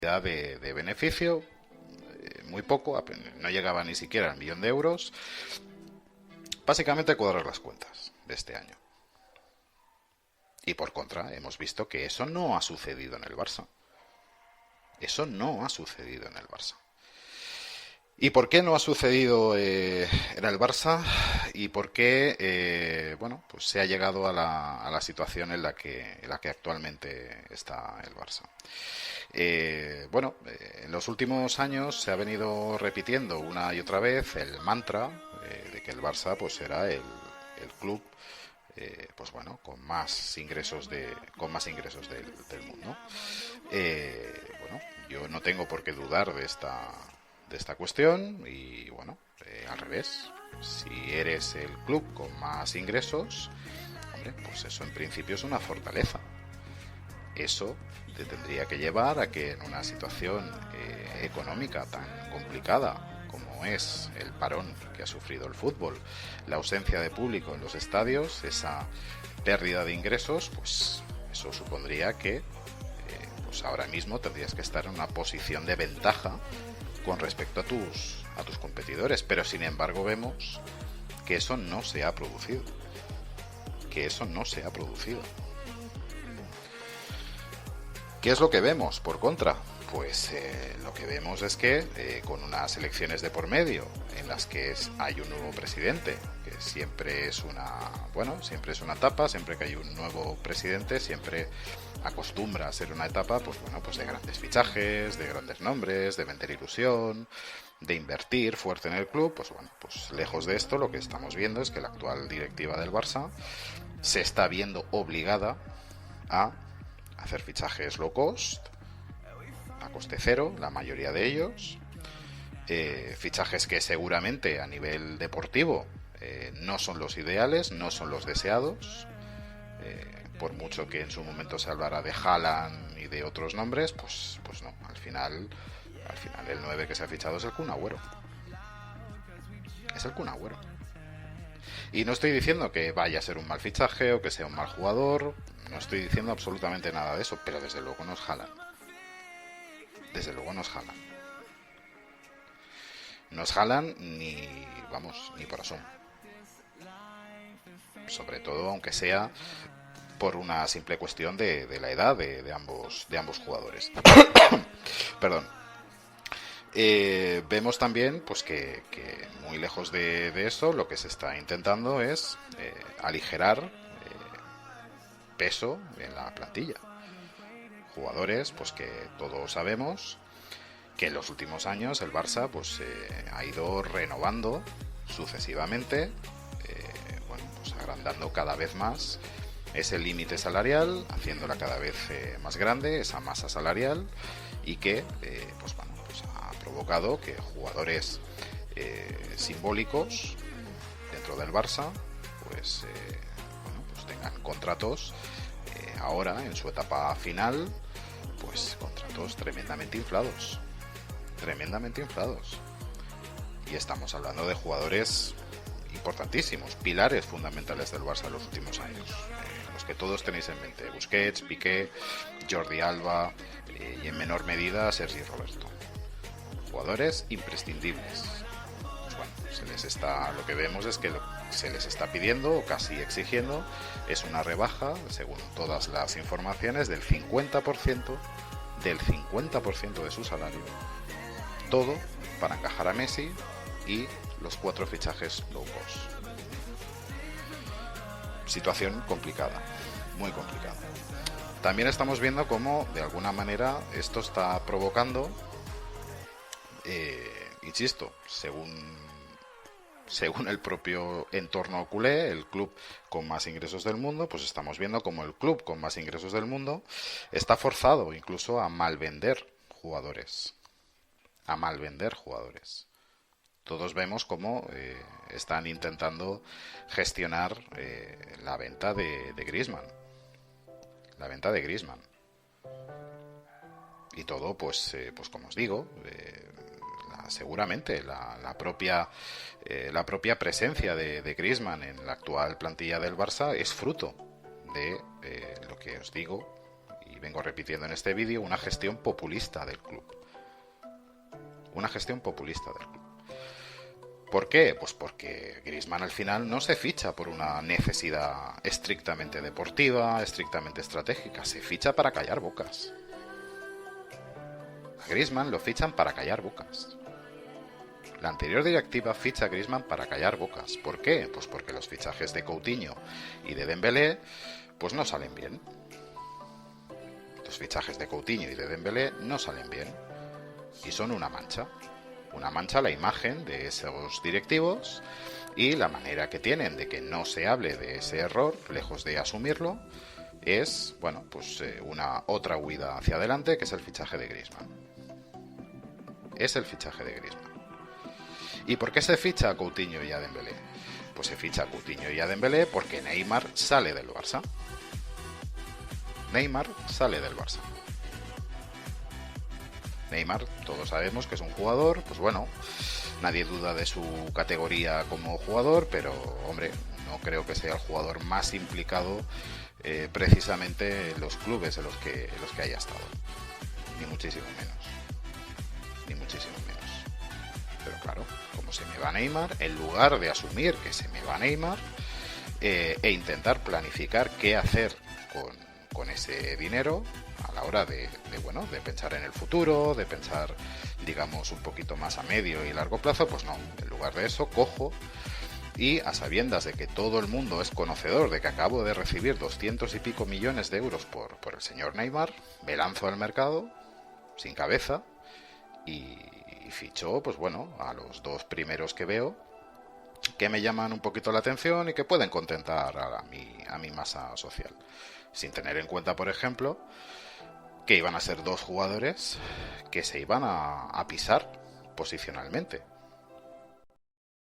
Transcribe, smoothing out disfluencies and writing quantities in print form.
de beneficio, muy poco, no llegaba ni siquiera al 1.000.000 de euros. Básicamente cuadrar las cuentas de este año. Y por contra, hemos visto que eso no ha sucedido en el Barça. Eso no ha sucedido en el Barça. ¿Y por qué no ha sucedido en el Barça? ¿Y por qué pues se ha llegado a la situación en la que actualmente está el Barça? En los últimos años se ha venido repitiendo una y otra vez el mantra de que el Barça pues era el club con más ingresos del mundo. Yo no tengo por qué dudar de esta cuestión y al revés, si eres el club con más ingresos, hombre, pues eso en principio es una fortaleza. Eso te tendría que llevar a que en una situación económica tan complicada como es el parón que ha sufrido el fútbol, la ausencia de público en los estadios, esa pérdida de ingresos, pues eso supondría que pues ahora mismo tendrías que estar en una posición de ventaja con respecto a tus competidores, pero sin embargo vemos que eso no se ha producido. ¿Qué es lo que vemos por contra? Pues lo que vemos es que con unas elecciones de por medio en las que hay un nuevo presidente, que siempre es una etapa, siempre que hay un nuevo presidente, siempre acostumbra a ser una etapa pues de grandes fichajes, de grandes nombres, de vender ilusión, de invertir fuerte en el club. Pues lejos de esto, lo que estamos viendo es que la actual directiva del Barça se está viendo obligada a hacer fichajes low cost, a coste cero, la mayoría de ellos, fichajes que seguramente a nivel deportivo no son los ideales, no son los deseados, por mucho que en su momento se hablara de Haaland y de otros nombres, pues no, al final el 9 que se ha fichado es el Kun Agüero. Es el Kun Agüero. Y no estoy diciendo que vaya a ser un mal fichaje o que sea un mal jugador, no estoy diciendo absolutamente nada de eso, pero desde luego no es Haaland. No es Haaland ni por asomo. Sobre todo, aunque sea por una simple cuestión de la edad de ambos jugadores. Perdón. Vemos también pues que muy lejos de eso, lo que se está intentando es aligerar peso en la plantilla. Jugadores pues que todos sabemos que en los últimos años el Barça pues ha ido renovando sucesivamente, pues agrandando cada vez más ese límite salarial, haciéndola cada vez más grande, esa masa salarial, y que pues ha provocado que jugadores simbólicos dentro del Barça pues tengan contratos ahora en su etapa final, pues contratos tremendamente inflados, y estamos hablando de jugadores importantísimos, pilares fundamentales del Barça en los últimos años, los que todos tenéis en mente: Busquets, Piqué, Jordi Alba, y en menor medida Sergi Roberto, jugadores imprescindibles. Lo que vemos es que lo que se les está pidiendo o casi exigiendo es una rebaja, según todas las informaciones, del 50% de su salario, todo para encajar a Messi y los 4 fichajes low cost. Situación complicada, muy complicada. También estamos viendo cómo de alguna manera esto está provocando, insisto, según el propio entorno culé, el club con más ingresos del mundo, pues estamos viendo como el club con más ingresos del mundo está forzado incluso a malvender jugadores. Todos vemos cómo están intentando gestionar la venta de Griezmann. Y todo, pues como os digo, seguramente la propia presencia de Griezmann en la actual plantilla del Barça es fruto de lo que os digo y vengo repitiendo en este vídeo, una gestión populista del club. Una gestión populista del club. ¿Por qué? Pues porque Griezmann al final no se ficha por una necesidad estrictamente deportiva, estrictamente estratégica, se ficha para callar bocas. A Griezmann lo fichan para callar bocas. La anterior directiva ficha a Griezmann para callar bocas. ¿Por qué? Pues porque los fichajes de Coutinho y de Dembélé pues no salen bien. Los fichajes de Coutinho y de Dembélé no salen bien y son una mancha a la imagen de esos directivos, y la manera que tienen de que no se hable de ese error, lejos de asumirlo, es, bueno, pues una otra huida hacia adelante, que es el fichaje de Griezmann. Es el fichaje de Griezmann. ¿Y por qué se ficha a Coutinho y a Dembélé? Pues se ficha a Coutinho y a Dembélé porque Neymar sale del Barça. Neymar sale del Barça. Neymar, todos sabemos que es un jugador, pues bueno, nadie duda de su categoría como jugador, pero hombre, no creo que sea el jugador más implicado precisamente en los clubes en los que haya estado. Ni muchísimo menos. Ni muchísimo menos. Pero claro, como se me va Neymar, en lugar de asumir que se me va Neymar e intentar planificar qué hacer con ese dinero a la hora de pensar en el futuro, de pensar, digamos, un poquito más a medio y largo plazo, pues no, en lugar de eso cojo y, a sabiendas de que todo el mundo es conocedor de que acabo de recibir 200 y pico millones de euros por el señor Neymar, me lanzo al mercado sin cabeza y ficho, pues bueno, a los dos primeros que veo que me llaman un poquito la atención y que pueden contentar a mi masa social, sin tener en cuenta, por ejemplo, que iban a ser dos jugadores que se iban a pisar posicionalmente.